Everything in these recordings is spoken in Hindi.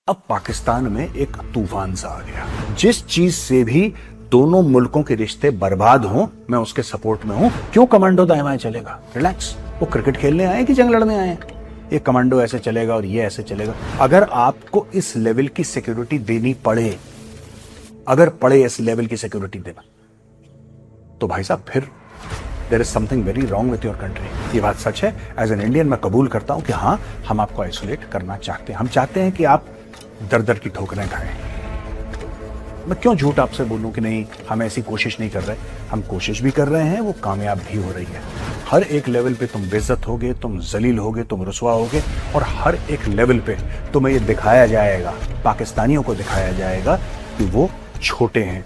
अब पाकिस्तान में एक तूफान सा आ गया। जिस चीज से भी दोनों मुल्कों के रिश्ते बर्बाद हों, मैं उसके सपोर्ट में हूं। क्यों कमांडो दाएं बाएं चलेगा? रिलैक्स। वो क्रिकेट खेलने आए कि जंग लड़ने आए? ये कमांडो ऐसे चलेगा और ये ऐसे चलेगा। अगर आपको इस लेवल की सिक्योरिटी देनी पड़े, अगर पड़े इस लेवल की सिक्योरिटी देना, तो भाई साहब फिर there is something very wrong with your country. ये बात सच है। एज एन इंडियन मैं कबूल करता हूं कि हाँ, हम आपको आइसोलेट करना चाहते हैं। हम चाहते हैं कि आप दर दर की ठोकरें खाएं। मैं क्यों झूठ आपसे बोलूं कि नहीं, हम ऐसी कोशिश नहीं कर रहे। हम कोशिश भी कर रहे हैं, वो कामयाब भी हो रही है। हर एक लेवल पे तुम बेइज्जत होगे, तुम जलील होगे, तुम रुसवा होगे, और हर एक लेवल पे तुम्हें ये दिखाया जाएगा, पाकिस्तानियों को दिखाया जाएगा कि वो छोटे हैं।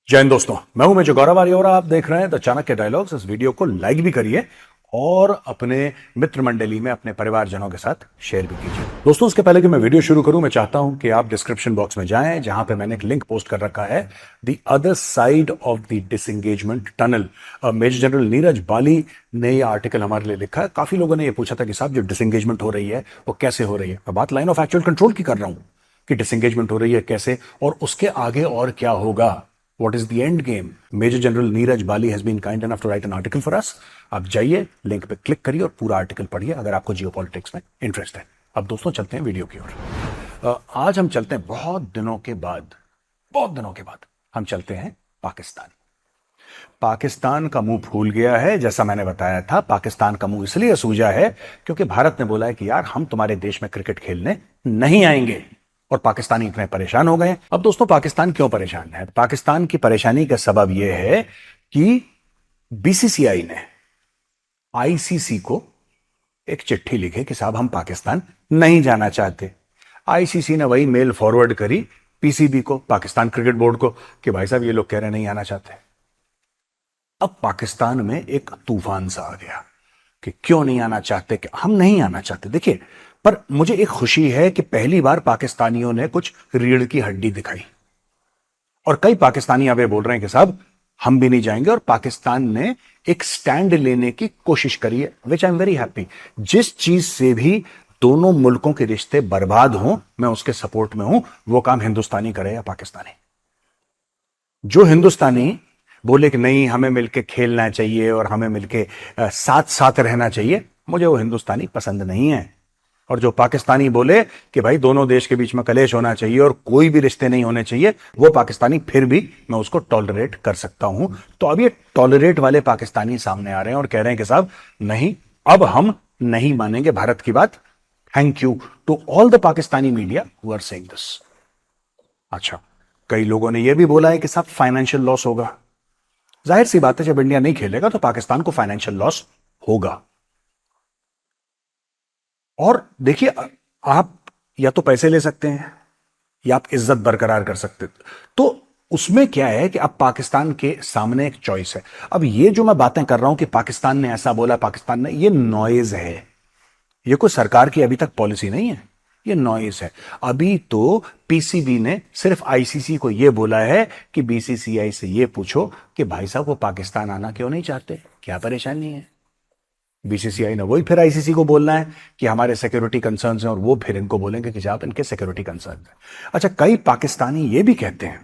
जय हिंद दोस्तों, मैं हूं मेजर गौरव आर्य और आप देख रहे हैं द चाणक्य डायलॉग्स। इस वीडियो को लाइक भी करिए और अपने मित्र मंडली में, अपने परिवारजनों के साथ शेयर भी कीजिए। दोस्तों, उसके पहले कि मैं वीडियो शुरू करूं, मैं चाहता हूं कि आप डिस्क्रिप्शन बॉक्स में जाएं, जहां पे मैंने एक लिंक पोस्ट कर रखा है, the other side of the disengagement tunnel. Major general Neeraj Bali ने यह आर्टिकल हमारे लिए लिखा है। काफी लोगों ने यह पूछा था कि साहब, जो डिसएंगेजमेंट हो रही है वो कैसे हो रही है। मैं बात लाइन ऑफ एक्चुअल कंट्रोल की कर रहा हूं कि डिसएंगेजमेंट हो रही है कैसे, और उसके आगे और क्या होगा। What is the end game? Major General Neeraj Bali has been kind enough to write an article for us. आप जाइए, लिंक पे क्लिक करिए और पूरा आर्टिकल पढ़िए अगर आपको जियोपॉलिटिक्स में इंटरेस्ट है। अब दोस्तों चलते हैं वीडियो की ओर। आज हम चलते हैं बहुत दिनों के बाद हम चलते हैं पाकिस्तान। पाकिस्तान का मुंह फूल गया है। जैसा मैंने बताया था, पाकिस्तान का मुंह इसलिए सूजा है क्योंकि भारत ने बोला है कि यार, हम तुम्हारे देश में क्रिकेट खेलने नहीं आएंगे, और पाकिस्तानी इतने परेशान हो गए। अब दोस्तों, पाकिस्तान क्यों परेशान है? पाकिस्तान की परेशानी का सबब यह है कि बीसीसीआई ने आईसीसी को एक चिट्ठी लिखी कि साहब, हम पाकिस्तान नहीं जाना चाहते। आईसीसी ने वही मेल फॉरवर्ड करी पीसीबी को, पाकिस्तान क्रिकेट बोर्ड को, कि भाई साहब, ये लोग कह रहे नहीं आना चाहते। अब पाकिस्तान में एक तूफान सा आ गया कि क्यों नहीं आना चाहते, कि हम नहीं आना चाहते। देखिए, पर मुझे एक खुशी है कि पहली बार पाकिस्तानियों ने कुछ रीढ़ की हड्डी दिखाई, और कई पाकिस्तानी अब ये बोल रहे हैं कि साहब, हम भी नहीं जाएंगे, और पाकिस्तान ने एक स्टैंड लेने की कोशिश करी है, विच आई एम वेरी हैप्पी। जिस चीज से भी दोनों मुल्कों के रिश्ते बर्बाद हों, मैं उसके सपोर्ट में हूं। वो काम हिंदुस्तानी करे या पाकिस्तानी। जो हिंदुस्तानी बोले कि नहीं, हमें मिलके खेलना चाहिए और हमें मिलके साथ साथ रहना चाहिए, मुझे वो हिंदुस्तानी पसंद नहीं है। और जो पाकिस्तानी बोले कि भाई, दोनों देश के बीच में कलेश होना चाहिए और कोई भी रिश्ते नहीं होने चाहिए, वो पाकिस्तानी फिर भी मैं उसको टॉलरेट कर सकता हूं। तो अब ये टॉलरेट वाले पाकिस्तानी सामने आ रहे हैं और कह रहे हैं कि साहब, नहीं, अब हम नहीं मानेंगे भारत की बात। Thank you to all the Pakistani media who are saying this. अच्छा, कई लोगों ने यह भी बोला है कि साहब, फाइनेंशियल लॉस होगा। जाहिर सी बात है, जब इंडिया नहीं खेलेगा तो पाकिस्तान को फाइनेंशियल लॉस होगा। और देखिए, आप या तो पैसे ले सकते हैं या आप इज्जत बरकरार कर सकते हैं। तो उसमें क्या है कि अब पाकिस्तान के सामने एक चॉइस है। अब ये जो मैं बातें कर रहा हूं कि पाकिस्तान ने ऐसा बोला, पाकिस्तान ने, ये नॉइज है। ये कोई सरकार की अभी तक पॉलिसी नहीं है, ये नॉइज है। अभी तो पीसीबी ने सिर्फ आईसीसी को ये बोला है कि बीसीसीआई से ये पूछो कि भाई साहब, वो पाकिस्तान आना क्यों नहीं चाहते, क्या परेशानी है। बीसीसीआई ने वही फिर आईसीसी को बोलना है कि हमारे सिक्योरिटी कंसर्न्स हैं, और वो फिर इनको बोलेंगे कि आप इनके सिक्योरिटी कंसर्न हैं। अच्छा, कई पाकिस्तानी ये भी कहते हैं,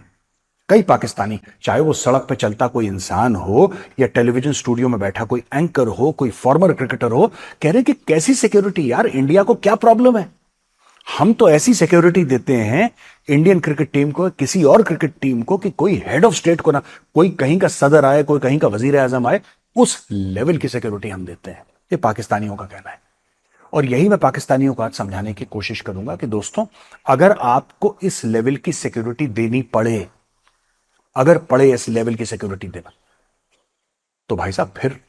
कई पाकिस्तानी, चाहे वो सड़क पे चलता कोई इंसान हो या टेलीविजन स्टूडियो में बैठा कोई एंकर हो, कोई फॉर्मर क्रिकेटर हो, कह रहे कि कैसी सिक्योरिटी यार, इंडिया को क्या प्रॉब्लम है। हम तो ऐसी सिक्योरिटी देते हैं इंडियन क्रिकेट टीम को, किसी और क्रिकेट टीम को, कि कोई हेड ऑफ स्टेट को ना, कोई कहीं का सदर आए, कोई कहीं का वजीर आजम आए, उस लेवल की सिक्योरिटी हम देते हैं। ये पाकिस्तानियों का कहना है, और यही मैं पाकिस्तानियों को आज समझाने की कोशिश करूंगा कि दोस्तों, अगर आपको इस लेवल की सिक्योरिटी देनी पड़े, अगर पड़े इस लेवल की सिक्योरिटी देना, तो भाई साहब फिर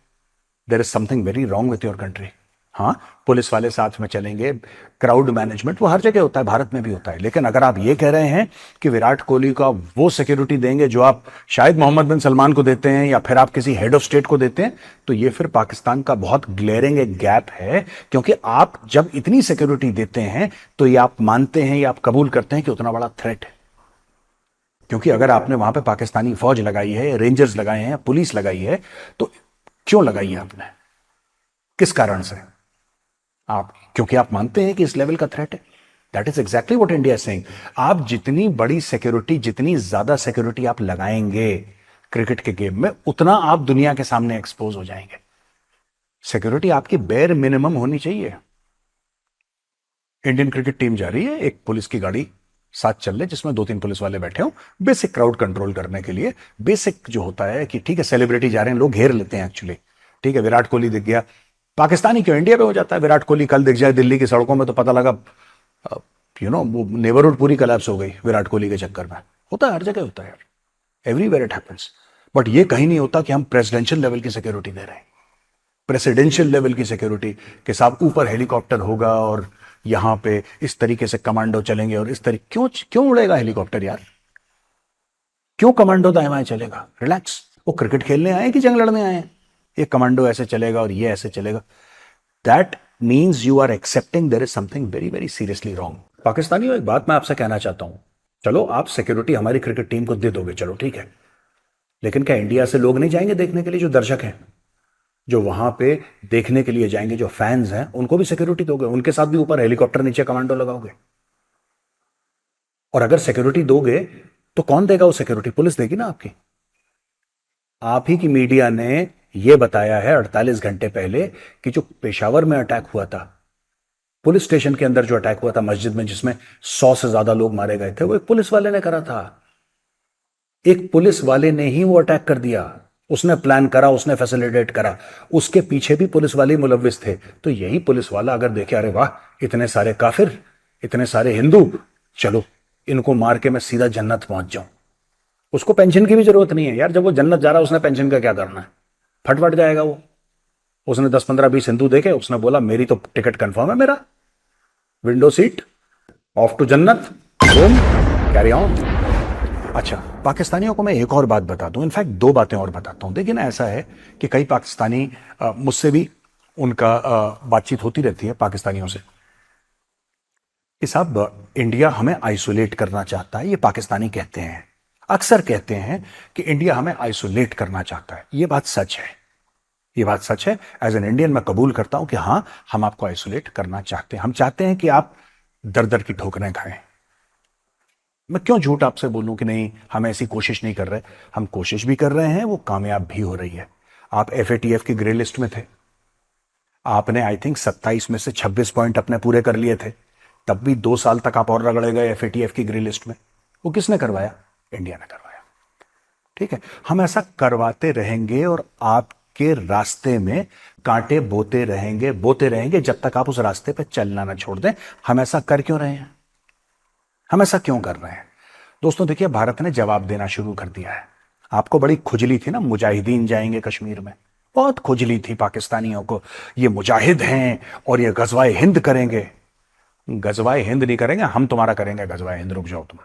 there is something very wrong with your country. हाँ, पुलिस वाले साथ में चलेंगे, क्राउड मैनेजमेंट वो हर जगह होता है, भारत में भी होता है। लेकिन अगर आप ये कह रहे हैं कि विराट कोहली को आप वो सिक्योरिटी देंगे जो आप शायद मोहम्मद बिन सलमान को देते हैं या फिर आप किसी हेड ऑफ स्टेट को देते हैं, तो ये फिर पाकिस्तान का बहुत ग्लेयरिंग एक गैप है। क्योंकि आप जब इतनी सिक्योरिटी देते हैं तो ये आप मानते हैं या आप कबूल करते हैं कि उतना बड़ा थ्रेट है। क्योंकि अगर आपने वहां पे पाकिस्तानी फौज लगाई है, रेंजर्स लगाए हैं, पुलिस लगाई है, तो क्यों लगाई है आपने, किस कारण से? आप क्योंकि आप मानते हैं कि इस लेवल का थ्रेट है। That is exactly what India is saying. आप जितनी बड़ी सिक्योरिटी, जितनी ज्यादा सिक्योरिटी आप लगाएंगे क्रिकेट के गेम में, उतना आप दुनिया के सामने एक्सपोज हो जाएंगे। सिक्योरिटी आपकी बेयर मिनिमम होनी चाहिए। इंडियन क्रिकेट टीम जा रही है, एक पुलिस की गाड़ी साथ चल रहे जिसमें 2-3 पुलिस वाले बैठे हो, बेसिक क्राउड कंट्रोल करने के लिए। बेसिक जो होता है कि ठीक है सेलिब्रिटी जा रहे हैं, लोग घेर लेते हैं एक्चुअली। ठीक है, विराट कोहली दिख गया, पाकिस्तानी क्यों, इंडिया में हो जाता है। विराट कोहली कल दिख जाए दिल्ली की सड़कों में तो पता लगा वो नेबरहुड पूरी कोलैप्स हो गई विराट कोहली के चक्कर में। होता है, हर जगह होता है यार, एवरीवेयर इट हैपेंस। बट ये कहीं नहीं होता कि हम प्रेसिडेंशियल लेवल की सिक्योरिटी दे रहे हैं। प्रेसिडेंशियल लेवल की सिक्योरिटी के साथ ऊपर हेलीकॉप्टर होगा और यहां पे इस तरीके से कमांडो चलेंगे और इस तरीके, क्यों क्यों उड़ेगा हेलीकॉप्टर यार? क्यों कमांडो दाएं बाएं चलेगा? रिलैक्स, वो क्रिकेट खेलने आए कि जंग लड़ने आए? ये कमांडो ऐसे चलेगा और ये ऐसे चलेगा। That means you are accepting there is something very very seriously wrong. पाकिस्तानियों, एक बात मैं आपसे कहना चाहता हूं, चलो आप सिक्योरिटी हमारी क्रिकेट टीम को दे दोगे, चलो ठीक है, लेकिन क्या इंडिया से लोग नहीं जाएंगे देखने के लिए? जो दर्शक हैं, जो वहां पे देखने के लिए जाएंगे, जो फैंस हैं, उनको भी सिक्योरिटी दोगे? उनके साथ भी ऊपर हेलीकॉप्टर, नीचे कमांडो लगाओगे? और अगर सिक्योरिटी दोगे तो कौन देगा वो सिक्योरिटी? पुलिस देगी ना आपकी। आप ही की मीडिया ने यह बताया है 48 घंटे पहले कि जो पेशावर में अटैक हुआ था, पुलिस स्टेशन के अंदर जो अटैक हुआ था मस्जिद में, जिसमें 100 से ज्यादा लोग मारे गए थे, वो एक पुलिस वाले ने करा था। एक पुलिस वाले ने ही वो अटैक कर दिया। उसने प्लान करा, उसने फैसिलिटेट करा, उसके पीछे भी पुलिस वाले मुलव्विस थे। तो यही पुलिस वाला अगर देखे, अरे वाह इतने सारे काफिर, इतने सारे हिंदू, चलो इनको मार के मैं सीधा जन्नत पहुंच जाऊं, उसको पेंशन की भी जरूरत नहीं है यार। जब वो जन्नत जा रहा है, उसने पेंशन का क्या करना है? फटफट जाएगा वो। उसने 10 15 20 हिंदू देखे, उसने बोला मेरी तो टिकट कंफर्म है, मेरा विंडो सीट, ऑफ टू जन्नत, होम, कैरी ऑन। अच्छा, पाकिस्तानियों को मैं एक और बात बता दूं, इनफैक्ट 2 बातें और बताता हूं। देखिए ना, ऐसा है कि कई पाकिस्तानी, मुझसे भी उनका बातचीत होती रहती है पाकिस्तानियों से, कि साहब इंडिया हमें आइसोलेट करना चाहता है। ये पाकिस्तानी कहते हैं, अक्सर कहते हैं कि इंडिया हमें आइसोलेट करना चाहता है। ये बात सच है, ये बात सच है। एज एन इंडियन मैं कबूल करता हूं कि हां, हम आपको आइसोलेट करना चाहते हैं। हम चाहते हैं कि आप दर दर की ठोकरें खाएं। मैं क्यों झूठ आपसे बोलूं कि नहीं, हम ऐसी कोशिश नहीं कर रहे। हम कोशिश भी कर रहे हैं, वो कामयाब भी हो रही है। आप एफएटीएफ की ग्रे लिस्ट में थे, आपने आई थिंक 27 में से 26 पॉइंट अपने पूरे कर लिए थे, तब भी 2 साल तक आप और रगड़े गए एफएटीएफ की ग्रे लिस्ट में। वो किसने करवाया? इंडिया ने करवाया। ठीक है, हम ऐसा करवाते रहेंगे और आपके रास्ते में कांटे बोते रहेंगे जब तक आप उस रास्ते पर चलना ना छोड़ दें। हम ऐसा कर क्यों रहे हैं? हम ऐसा क्यों कर रहे हैं? दोस्तों देखिए, भारत ने जवाब देना शुरू कर दिया है। आपको बड़ी खुजली थी ना, मुजाहिदीन जाएंगे कश्मीर में, बहुत खुजली थी पाकिस्तानियों को, ये मुजाहिद हैं और ये गजवाए हिंद करेंगे। गजवाए हिंद नहीं करेंगे, हम तुम्हारा करेंगे गजवाए हिंद, रुक जाओ तुम।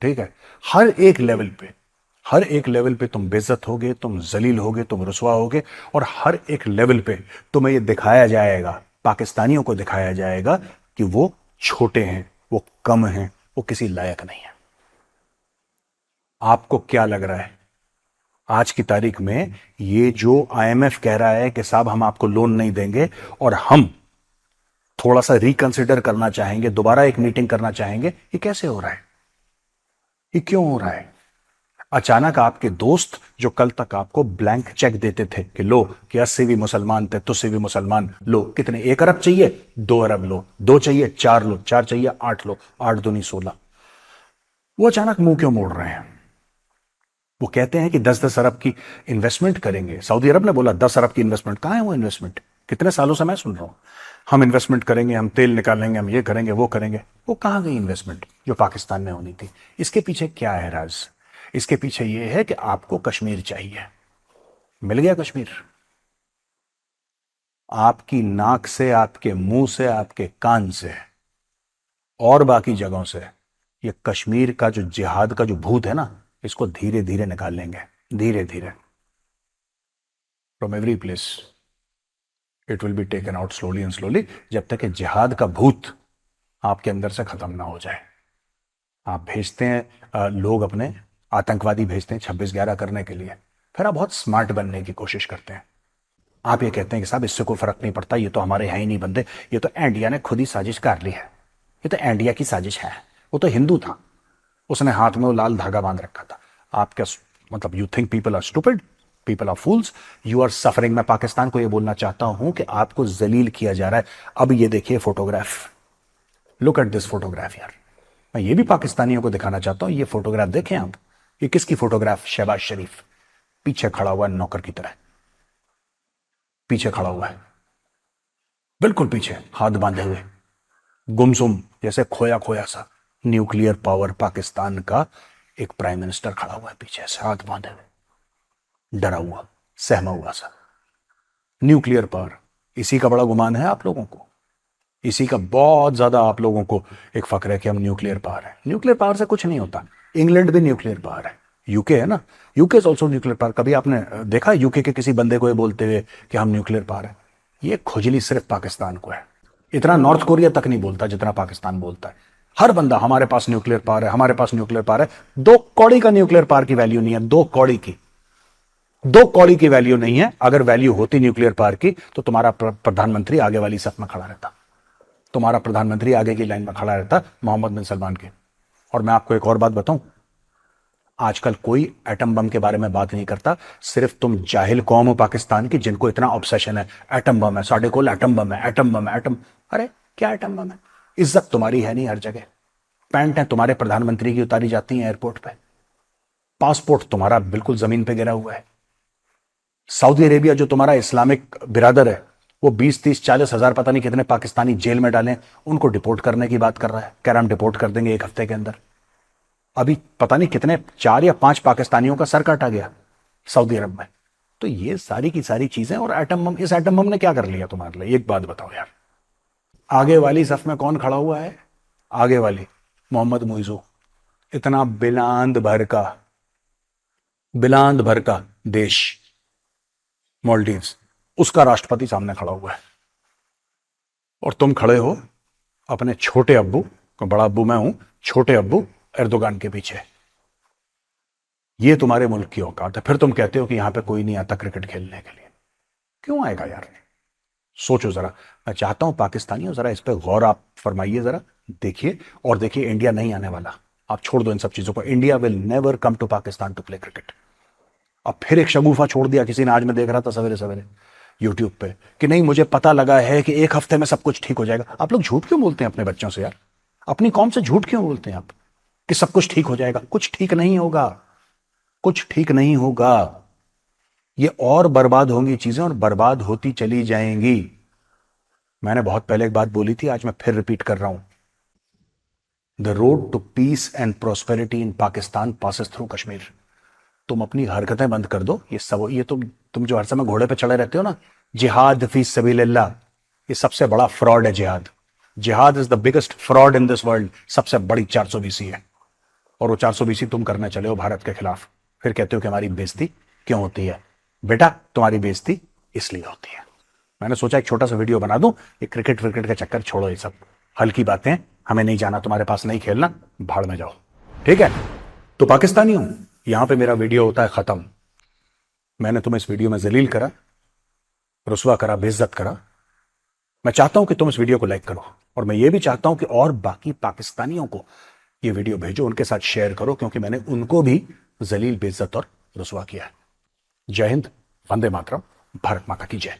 ठीक है, हर एक लेवल पे, हर एक लेवल पे तुम बेइज्जत होगे, तुम जलील होगे, तुम रुसवा होगे, और हर एक लेवल पे तुम्हें यह दिखाया जाएगा, पाकिस्तानियों को दिखाया जाएगा कि वो छोटे हैं, वो कम हैं, वो किसी लायक नहीं है। आपको क्या लग रहा है आज की तारीख में, ये जो आईएमएफ कह रहा है कि साहब हम आपको लोन नहीं देंगे और हम थोड़ा सा रिकंसिडर करना चाहेंगे, दोबारा एक मीटिंग करना चाहेंगे, ये कैसे हो रहा है? ये क्यों हो रहा है? अचानक आपके दोस्त जो कल तक आपको ब्लैंक चेक देते थे कि लो, कि 80 भी मुसलमान थे, तुझसे भी मुसलमान लो, कितने, 1 अरब चाहिए 2 अरब लो, 2 चाहिए 4 लो, 4 चाहिए 8 लो, 8 दूनी 16, वो अचानक मुंह क्यों मोड़ रहे हैं? वो कहते हैं कि 10-10 अरब की इन्वेस्टमेंट करेंगे। सऊदी अरब ने बोला 10 अरब की इन्वेस्टमेंट। कहां है वो इन्वेस्टमेंट? कितने सालों से मैं सुन रहा हूं, हम इन्वेस्टमेंट करेंगे, हम तेल निकालेंगे, हम ये करेंगे, वो करेंगे। वो कहां गई इन्वेस्टमेंट जो पाकिस्तान में होनी थी? इसके पीछे क्या है राज? इसके पीछे यह है कि आपको कश्मीर चाहिए। मिल गया कश्मीर, आपकी नाक से, आपके मुंह से, आपके कान से और बाकी जगहों से ये कश्मीर का जो जिहाद का जो भूत है ना, इसको धीरे धीरे निकाल लेंगे, धीरे धीरे from every place. It will be taken out slowly and slowly, जब तक कि जिहाद का भूत आपके अंदर से खत्म ना हो जाए। आप भेजते हैं लोग अपने आतंकवादी भेजते हैं 26/11 करने के लिए, फिर आप बहुत स्मार्ट बनने की कोशिश करते हैं। आप ये कहते हैं कि साहब इससे कोई फर्क नहीं पड़ता, ये तो हमारे यहाँ ही नहीं बनते, ये तो इंडिया ने खुद ही साजिश कर ली है, ये तो इंडिया की साजिश है, वो तो हिंदू था, उसने हाथ में वो लाल धागा बांध रखा था। आप क्या मतलब, you think people are stupid, people are fools, you are suffering. मैं पाकिस्तान को ये बोलना चाहता हूं कि आपको जलील किया जा रहा है। अब ये देखिए photograph, look at this photograph यार। मैं ये भी पाकिस्तानियों को दिखाना चाहता हूं, ये फोटोग्राफ देखें आप। ये किसकी फोटोग्राफ? शहबाज शरीफ पीछे खड़ा हुआ है, नौकर की तरह पीछे खड़ा हुआ है, बिल्कुल पीछे, हाथ बांधे हुए, गुमसुम जैसे खोया खोया सा। न्यूक्लियर पावर पाकिस्तान का एक प्राइम मिनिस्टर खड़ा हुआ है पीछे से, हाथ बांधे हुए, डरा हुआ, सहमा हुआ सा। न्यूक्लियर पावर, इसी का बड़ा गुमान है आप लोगों को, इसी का बहुत ज्यादा आप लोगों को एक फक्र है कि हम न्यूक्लियर पावर है। न्यूक्लियर पावर से कुछ नहीं होता। इंग्लैंड भी न्यूक्लियर पावर है, यूके है ना, UK is also nuclear power. कभी आपने देखा यूके के किसी बंदे को ये बोलते हुए कि हम न्यूक्लियर पावर है? ये खुजली सिर्फ पाकिस्तान को है। इतना नॉर्थ कोरिया तक नहीं बोलता जितना पाकिस्तान बोलता है। हर बंदा हमारे पास न्यूक्लियर पावर है, हमारे पास न्यूक्लियर पावर है। 2 कौड़ी का न्यूक्लियर पावर की वैल्यू नहीं है, 2 कौड़ी की, 2 कौड़ी की वैल्यू नहीं है। अगर वैल्यू होती न्यूक्लियर पावर की तो तुम्हारा प्रधानमंत्री आगे वाली सफ में खड़ा रहता, तुम्हारा प्रधानमंत्री आगे की लाइन में खड़ा रहता मोहम्मद बिन सलमान के। और मैं आपको एक और बात बताऊं, आजकल कोई एटम बम के बारे में बात नहीं करता, सिर्फ तुम जाहिल कौम हो पाकिस्तान की जिनको इतना ऑब्सेशन है। एटम बम है, साढ़े को एटम बम है, एटम बम है, एटम। अरे क्या एटम बम है? इज्जत तुम्हारी है नहीं हर जगह। पैंटें तुम्हारे प्रधानमंत्री की उतारी जाती हैं एयरपोर्ट पे, पासपोर्ट तुम्हारा बिल्कुल जमीन पे गिरा हुआ है। सऊदी अरेबिया जो तुम्हारा इस्लामिक बिरादर है, वो 20, 30, 40 हजार पता नहीं कितने पाकिस्तानी जेल में डालें, उनको डिपोर्ट करने की बात कर रहा है, कह रहा हम डिपोर्ट कर देंगे 1 हफ्ते के अंदर। अभी पता नहीं कितने 4 या 5 पाकिस्तानियों का सर काटा गया सऊदी अरब में। तो ये सारी की सारी चीजें। और एटम बम, इस एटम बम ने क्या कर लिया तुम्हारे लिए? एक बात बताओ यार। आगे वाली सफ में कौन खड़ा हुआ है? आगे वाली मोहम्मद मुइजू, इतना बिलांद भर का देश मालदीव्स, उसका राष्ट्रपति सामने खड़ा हुआ है। और तुम खड़े हो अपने छोटे अब्बू, बड़ा अब्बू मैं हूं, छोटे अब्बू एर्दोगान के पीछे। ये तुम्हारे मुल्क की औकात है। फिर तुम कहते हो कि यहां पे कोई नहीं आता क्रिकेट खेलने के लिए। क्यों आएगा यार? सोचो जरा। मैं चाहता हूं पाकिस्तानियों, जरा इस पे गौर आप फरमाइए, जरा देखिए। और देखिए, इंडिया नहीं आने वाला। आप छोड़ दो इन सब चीजों को। India will never come to Pakistan to play cricket. अब फिर एक शगुफा छोड़ दिया किसी ने, आज मैं देख रहा था सवेरे सवेरे यूट्यूब पे, कि नहीं मुझे पता लगा है कि 1 हफ्ते में सब कुछ ठीक हो जाएगा। आप लोग झूठ क्यों बोलते हैं अपने बच्चों से यार? अपनी कौम से झूठ क्यों बोलते हैं आप कि सब कुछ ठीक हो जाएगा? कुछ ठीक नहीं होगा, कुछ ठीक नहीं होगा। ये और बर्बाद होंगी चीजें, और बर्बाद होती चली जाएंगी। मैंने बहुत पहले एक बात बोली थी, आज मैं फिर रिपीट कर रहा हूं। The road to peace and prosperity in Pakistan passes through Kashmir. तुम अपनी हरकतें बंद कर दो। ये सब, ये तुम जो हर समय घोड़े पे चढ़े रहते हो ना, जिहाद फी सबीलिल्लाह, ये सबसे बड़ा फ्रॉड है जिहाद। जिहाद is the biggest fraud in this world. सबसे बड़ी 420 है। और वो 420 तुम करने चले हो भारत के खिलाफ। फिर कहते हो कि हमारी बेइज्जती क्यों होती है? बेटा, तुम्हारी बेइज्जती इसलिए होती है। मैंने सोचा एक छोटा सा वीडियो बना दूं। ये क्रिकेट विकेट का चक्कर छोड़ो, ये सब हल्की बातें, हमें नहीं जाना, तुम्हारे पास नहीं खेलना, भाड़ में जाओ, ठीक है? तो पाकिस्तानियों, यहां पे मेरा वीडियो होता है खत्म। मैंने तुम्हें इस वीडियो में जलील करा, रुसवा करा, बेइज्जत करा। मैं चाहता हूं कि तुम इस वीडियो को लाइक करो, और मैं ये भी चाहता हूं कि और बाकी पाकिस्तानियों को ये वीडियो भेजो, उनके साथ शेयर करो, क्योंकि मैंने उनको भी जलील, बेइज्जत और रुसवा किया है। जय हिंद, वंदे मातरम, भारत माता की जय।